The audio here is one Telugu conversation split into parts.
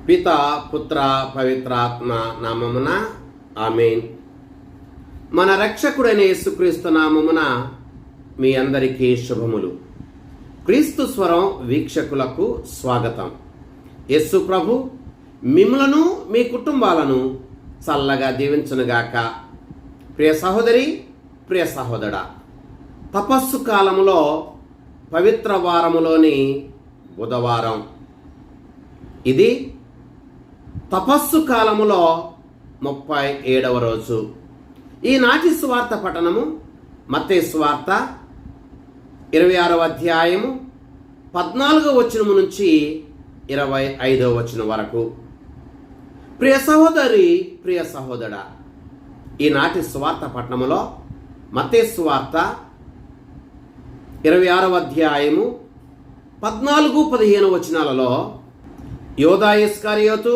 పిత పుత్ర పవిత్రాత్మ నామమున ఆమేన్. మన రక్షకుడైన యేసుక్రీస్తు నామమున మీ అందరికీ శుభములు. క్రీస్తు స్వరం వీక్షకులకు స్వాగతం. యేసు ప్రభు మిమ్ములను మీ కుటుంబాలను చల్లగా దీవించునుగాక. ప్రియ సహోదరి, ప్రియ సహోదరా, తపస్సు కాలములో పవిత్ర వారములోని బుధవారం ఇది. తపస్సు కాలములో 37వ రోజు. ఈనాటి సువార్త పఠనము మత్తయి సువార్త 26వ అధ్యాయము 14వ వచనము నుంచి 25వ వచనం వరకు. ప్రియ సహోదరి, ప్రియ సహోదరా, ఈనాటి సువార్త పఠనములో మత్తయి సువార్త 26వ అధ్యాయము 14-15 వచనాలలో యోధా ఇస్కరియోతు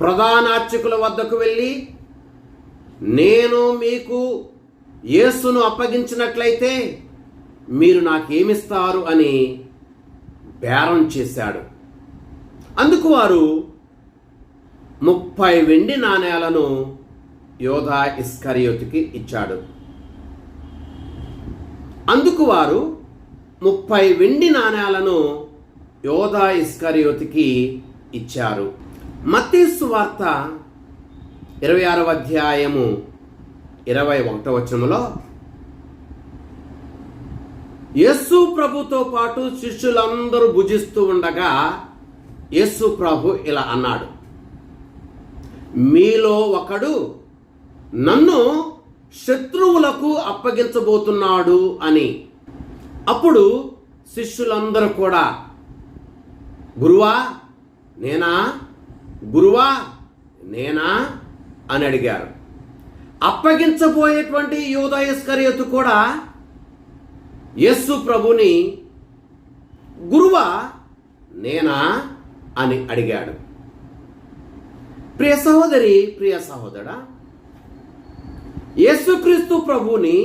ప్రధానార్చకుల వద్దకు వెళ్ళి, నేను మీకు యేసును అప్పగించినట్లయితే మీరు నాకేమిస్తారు అని బేరం చేశాడు. అందుకు వారు 30 వెండి నాణేలను యోధా ఇస్కరియోతుకి ఇచ్చాడు. అందుకు వారు 30 వెండి నాణేలను యోధా ఇస్కరియోతుకి ఇచ్చారు. మత్తయి సువార్త 26వ అధ్యాయము 21వ వచనములో యేసు ప్రభుతో పాటు శిష్యులందరూ భుజిస్తూ ఉండగా యేసు ప్రభు ఇలా అన్నాడు, మీలో ఒకడు నన్ను శత్రువులకు అప్పగించబోతున్నాడు అని. అప్పుడు శిష్యులందరూ కూడా, గురువా నేనా, గురువా నేనా అని అడిగారు. అప్పగించబోయేటువంటి యోధా ఇస్కరియోతు కూడా యేసు ప్రభుని గురువా నేనా అని అడిగాడు. ప్రియ సహోదరి, ప్రియ సహోదరా, యేసుక్రీస్తు ప్రభుని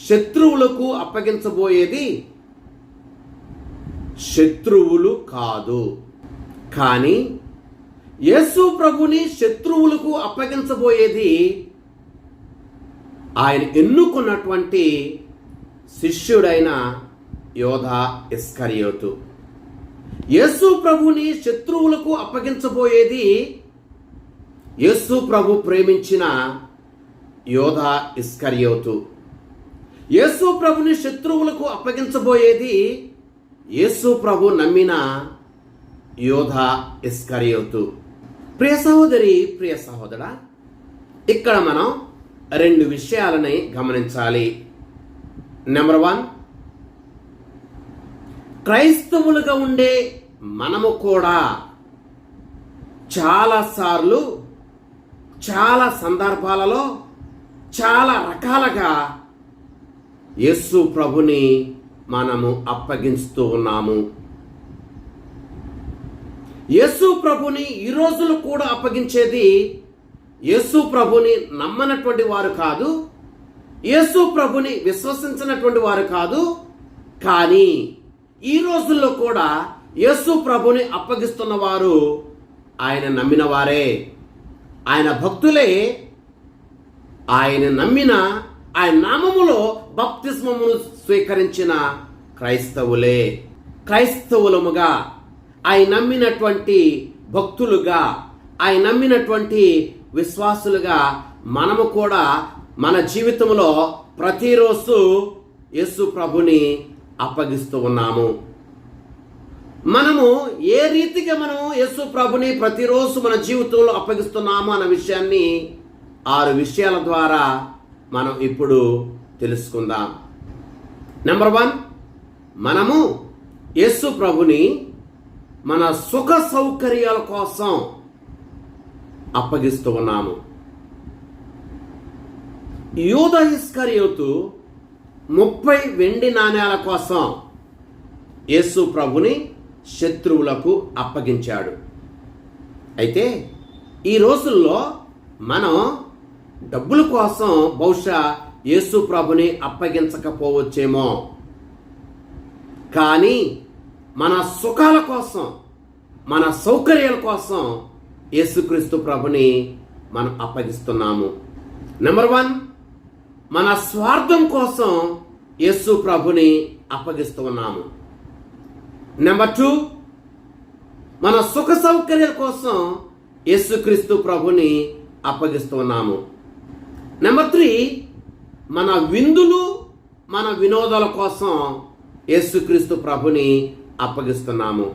శత్రువులకు అప్పగించబోయేది శత్రువులు కాదు, కానీ యేసు ప్రభుని శత్రువులకు అప్పగించబోయేది ఆయన ఎన్నుకున్నటువంటి శిష్యుడైన యోధా ఇస్కరియోతు. యేసు ప్రభుని శత్రువులకు అప్పగించబోయేది యేసు ప్రభు ప్రేమించిన యోధా ఇస్కరియోతు. యేసు ప్రభుని శత్రువులకు అప్పగించబోయేది యేసు ప్రభు నమ్మిన యోధా ఇస్కరియోతు. ప్రియ సహోదరి, ప్రియ సహోదరా, ఇక్కడ మనం 2 విషయాలని గమనించాలి. నెంబర్ 1, క్రైస్తవులుగా ఉండే మనము కూడా చాలాసార్లు, చాలా సందర్భాలలో, చాలా రకాలుగా యేసు ప్రభుని మనము అప్పగిస్తూ ఉన్నాము. యేసు ప్రభుని ఈ రోజులు కూడా అప్పగించేది యేసు ప్రభుని నమ్మనటువంటి వారు కాదు, యేసు ప్రభుని విశ్వసించినటువంటి వారు కాదు, కానీ ఈ రోజుల్లో కూడా యేసు ప్రభుని అప్పగిస్తున్న వారు ఆయన నమ్మిన వారే, ఆయన భక్తులే, ఆయన నమ్మిన, ఆయన నామములో బాప్తిస్మమును స్వీకరించిన క్రైస్తవులే. క్రైస్తవులముగా, ఆయన నమ్మినటువంటి భక్తులుగా, ఆయన నమ్మినటువంటి విశ్వాసులుగా మనము కూడా మన జీవితంలో ప్రతిరోజు యేసు ప్రభుని అప్పగిస్తూ ఉన్నాము. మనము ఏ రీతిగా మనం యేసు ప్రభుని ప్రతిరోజు మన జీవితంలో అప్పగిస్తున్నాము అన్న విషయాన్ని 6 విషయాల ద్వారా మనం ఇప్పుడు తెలుసుకుందాం. నెంబర్ 1, మనము యేసు ప్రభుని మన సుఖ సౌకర్యాల కోసం అప్పగిస్తూ ఉన్నాము. యోధా ఇస్కరియోతు 30 వెండి నాణేల కోసం యేసు ప్రభుని శత్రువులకు అప్పగించాడు. అయితే ఈ రోజుల్లో మనం డబ్బుల కోసం బహుశా యేసు ప్రభుని అప్పగించకపోవచ్చేమో, కానీ మన సుఖాల కోసం, మన సౌకర్యాల కోసం యేసుక్రీస్తు ప్రభుని మనం అప్పగిస్తున్నాము. నెంబర్ 1, మన స్వార్థం కోసం యేసు ప్రభుని అప్పగిస్తూ ఉన్నాము. నెంబర్ 2, మన సుఖ సౌకర్యాల కోసం యేసుక్రీస్తు ప్రభుని అప్పగిస్తూ ఉన్నాము. నెంబర్ 3, మన విందులు మన వినోదాల కోసం యేసుక్రీస్తు ప్రభుని అప్పగిస్తున్నాము.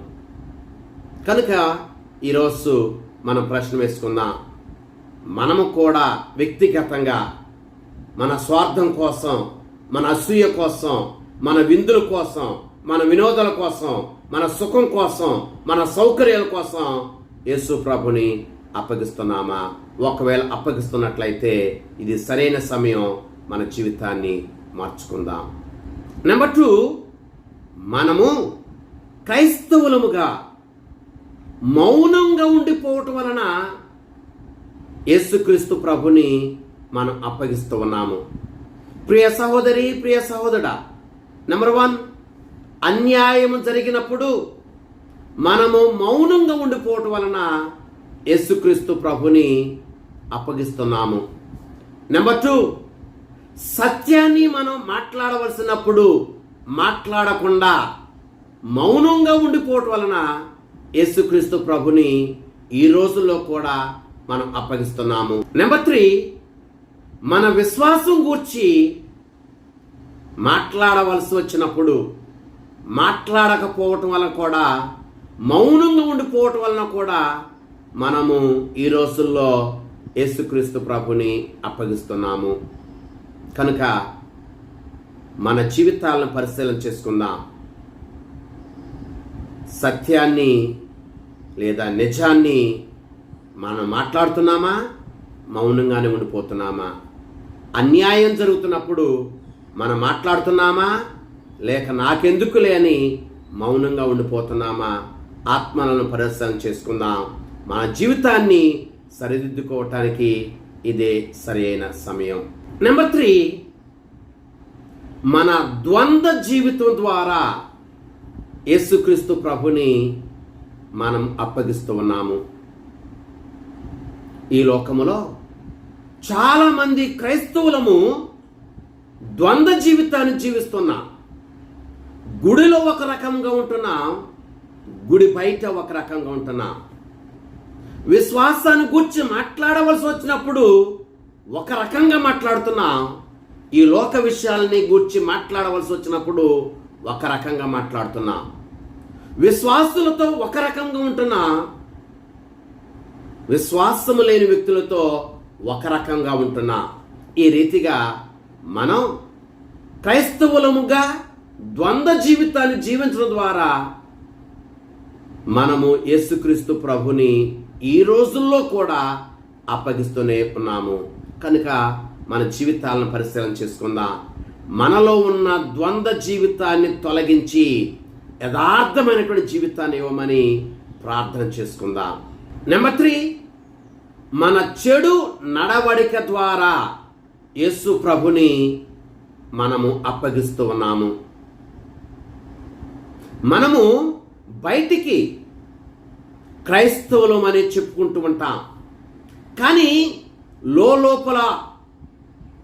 కనుక ఈరోజు మనం ప్రశ్న వేసుకుందాం. మనము కూడా వ్యక్తిగతంగా మన స్వార్థం కోసం, మన అసూయ కోసం, మన విందుల కోసం, మన వినోదాల కోసం, మన సుఖం కోసం, మన సౌకర్యాల కోసం యేసు ప్రభుని అప్పగిస్తున్నామా? ఒకవేళ అప్పగిస్తున్నట్లయితే ఇది సరైన సమయం మన జీవితాన్ని మార్చుకుందాం. నెంబర్ 2, మనము క్రైస్తవులముగా మౌనంగా ఉండిపోవటం వలన యేసుక్రీస్తు ప్రభుని మనం అప్పగిస్తూ ఉన్నాము. ప్రియ సహోదరి, ప్రియ సహోదరుడా, నెంబర్ 1, అన్యాయం జరిగినప్పుడు మనము మౌనంగా ఉండిపోవటం వలన యేసుక్రీస్తు ప్రభుని అప్పగిస్తున్నాము. నెంబర్ 2, సత్యాన్ని మనం మాట్లాడవలసినప్పుడు మాట్లాడకుండా మౌనంగా ఉండిపోవటం వలన యేసుక్రీస్తు ప్రభుని ఈ రోజుల్లో కూడా మనం అప్పగిస్తున్నాము. నెంబర్ 3, మన విశ్వాసం గూర్చి మాట్లాడవలసి వచ్చినప్పుడు మాట్లాడకపోవటం వలన కూడా, మౌనంగా ఉండిపోవటం వలన కూడా మనము ఈ రోజుల్లో యేసుక్రీస్తు ప్రభుని అప్పగిస్తున్నాము. కనుక మన జీవితాలను పరిశీలన చేసుకుందాం. సత్యాన్ని లేదా నిజాన్ని మనం మాట్లాడుతున్నామా? మౌనంగానే ఉండిపోతున్నామా? అన్యాయం జరుగుతున్నప్పుడు మనం మాట్లాడుతున్నామా? లేక నాకెందుకులే అని మౌనంగా ఉండిపోతున్నామా? ఆత్మలను పరిశీలన చేసుకుందాం. మన జీవితాన్ని సరిదిద్దుకోవటానికి ఇదే సరైన సమయం. నెంబర్ 3, మన ద్వంద్వ జీవితం ద్వారా యేసుక్రీస్తు ప్రభుని మనం అప్పగిస్తూ ఉన్నాము. ఈ లోకములో చాలామంది క్రైస్తవులము ద్వంద్వ జీవితాన్ని జీవిస్తున్నాం. గుడిలో ఒక రకంగా ఉంటున్నాం, గుడి బయట ఒక రకంగా ఉంటున్నాం. విశ్వాసాన్ని గూర్చి మాట్లాడవలసి వచ్చినప్పుడు ఒక రకంగా మాట్లాడుతున్నాం. ఈ లోక విషయాలని గూర్చి మాట్లాడవలసి వచ్చినప్పుడు ఒక రకంగా మాట్లాడుతున్నాం. విశ్వాసులతో ఒక రకంగా ఉంటున్నా, విశ్వాసము లేని వ్యక్తులతో ఒక రకంగా ఉంటున్నా. ఈ రీతిగా మనం క్రైస్తవులముగా ద్వంద్వ జీవితాన్ని జీవించడం ద్వారా మనము యేసుక్రీస్తు ప్రభుని ఈ రోజుల్లో కూడా అప్పగిస్తూనే ఉన్నాము. కనుక మన జీవితాలను పరిశీలన చేసుకుందాం. మనలో ఉన్న ద్వంద్వ జీవితాన్ని తొలగించి యథార్థమైనటువంటి జీవితాన్ని ఇవ్వమని ప్రార్థన చేసుకుందాం. నెంబర్ 3, మన చెడు నడవడిక ద్వారా యేసు ప్రభుని మనము అప్పగిస్తూ ఉన్నాము. మనము బయటికి క్రైస్తవులమని చెప్పుకుంటూ ఉంటాం, కానీ లోపల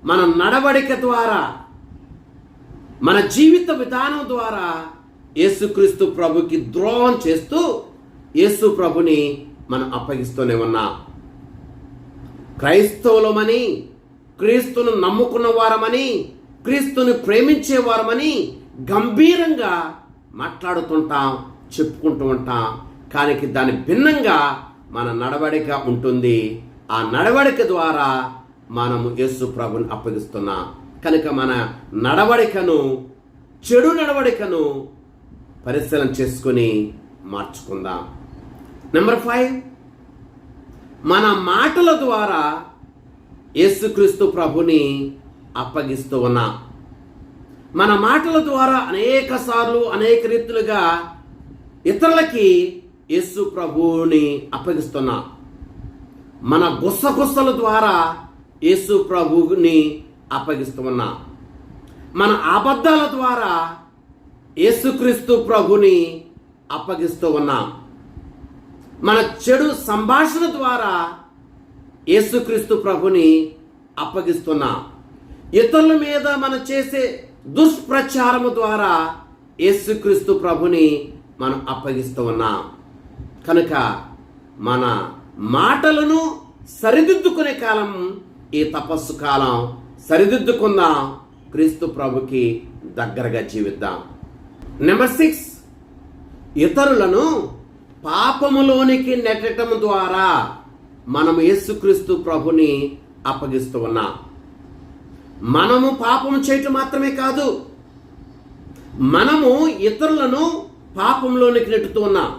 మన నడవడిక ద్వారా, మన జీవిత విధానం ద్వారా యేసుక్రీస్తు ప్రభుకి ద్రోహం చేస్తూ యేసు ప్రభుని మనం అప్పగిస్తూనే ఉన్నాం. క్రైస్తవులమని, క్రీస్తును నమ్ముకున్న వారమని, క్రీస్తుని ప్రేమించే వారమని గంభీరంగా మాట్లాడుతుంటాం, చెప్పుకుంటూ ఉంటాం. కానీ దాని భిన్నంగా మన నడవడిక ఉంటుంది. ఆ నడవడిక ద్వారా మనము యేసు ప్రభుని అప్పగిస్తున్నాం. కనుక మన నడవడికను, చెడు నడవడికను పరిశీలన చేసుకుని మార్చుకుందాం. నెంబర్ 5, మన మాటల ద్వారా యేసుక్రీస్తు ప్రభుని అప్పగిస్తూ ఉన్నాం. మన మాటల ద్వారా అనేక సార్లు, అనేక రీతులుగా ఇతరులకి యేసు ప్రభువుని అప్పగిస్తున్నాం. మన గుసగుసల ద్వారా యేసు ప్రభువుని అప్పగిస్తూ ఉన్నాం. మన అబద్ధాల ద్వారా యేసుక్రీస్తు ప్రభుని అప్పగిస్తూ ఉన్నాం. మన చెడు సంభాషణ ద్వారా యేసుక్రీస్తు ప్రభుని అప్పగిస్తున్నాం. ఇతరుల మీద మనం చేసే దుష్ప్రచారము ద్వారా యేసుక్రీస్తు ప్రభుని మనం అప్పగిస్తూ ఉన్నాం. కనుక మన మాటలను సరిదిద్దుకునే కాలం ఈ తపస్సు కాలం. సరిదిద్దుకుందాం, క్రీస్తు ప్రభుకి దగ్గరగా జీవిద్దాం. నెంబర్ 6, ఇతరులను పాపములోనికి నెట్టడం ద్వారా మనము యేసుక్రీస్తు ప్రభుని అప్పగిస్తూ ఉన్నాం. మనము పాపము చేయటం మాత్రమే కాదు, మనము ఇతరులను పాపంలోనికి నెట్టుతూ ఉన్నాం.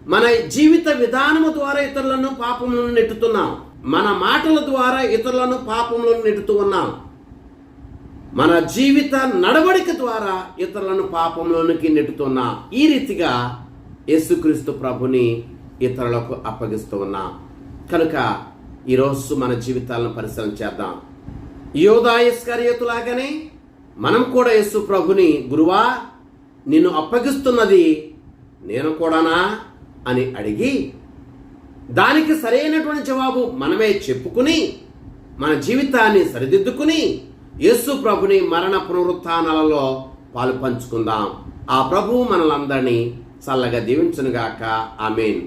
మన జీవిత విధానము ద్వారా ఇతరులను పాపంలో నెట్టుతున్నాం. మన మాటల ద్వారా ఇతరులను పాపంలో నెట్టుతూ ఉన్నాం. మన జీవిత నడవడిక ద్వారా ఇతరులను పాపంలోనికి నెట్టుతున్నాం. ఈ రీతిగా యేసుక్రీస్తు ప్రభుని ఇతరులకు అప్పగిస్తూ ఉన్నాం. కనుక ఈరోజు మన జీవితాలను పరిశీలన చేద్దాం. యోధా ఇస్కరియోతులాగానే మనం కూడా యేసు ప్రభుని, గురువా నిన్ను అప్పగిస్తున్నది నేను కూడానా అని అడిగి దానికి సరైనటువంటి జవాబు మనమే చెప్పుకుని మన జీవితాన్ని సరిదిద్దుకుని యేసు ప్రభుని మరణ పునరుత్థానాలలో పాలు పంచుకుందాం. ఆ ప్రభువు మనలందరినీ చల్లగా దీవించునుగాక. ఆమేన్.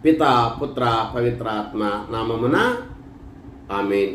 పిత, పుత్ర, పవిత్రాత్మ నామమున ఆమేన్.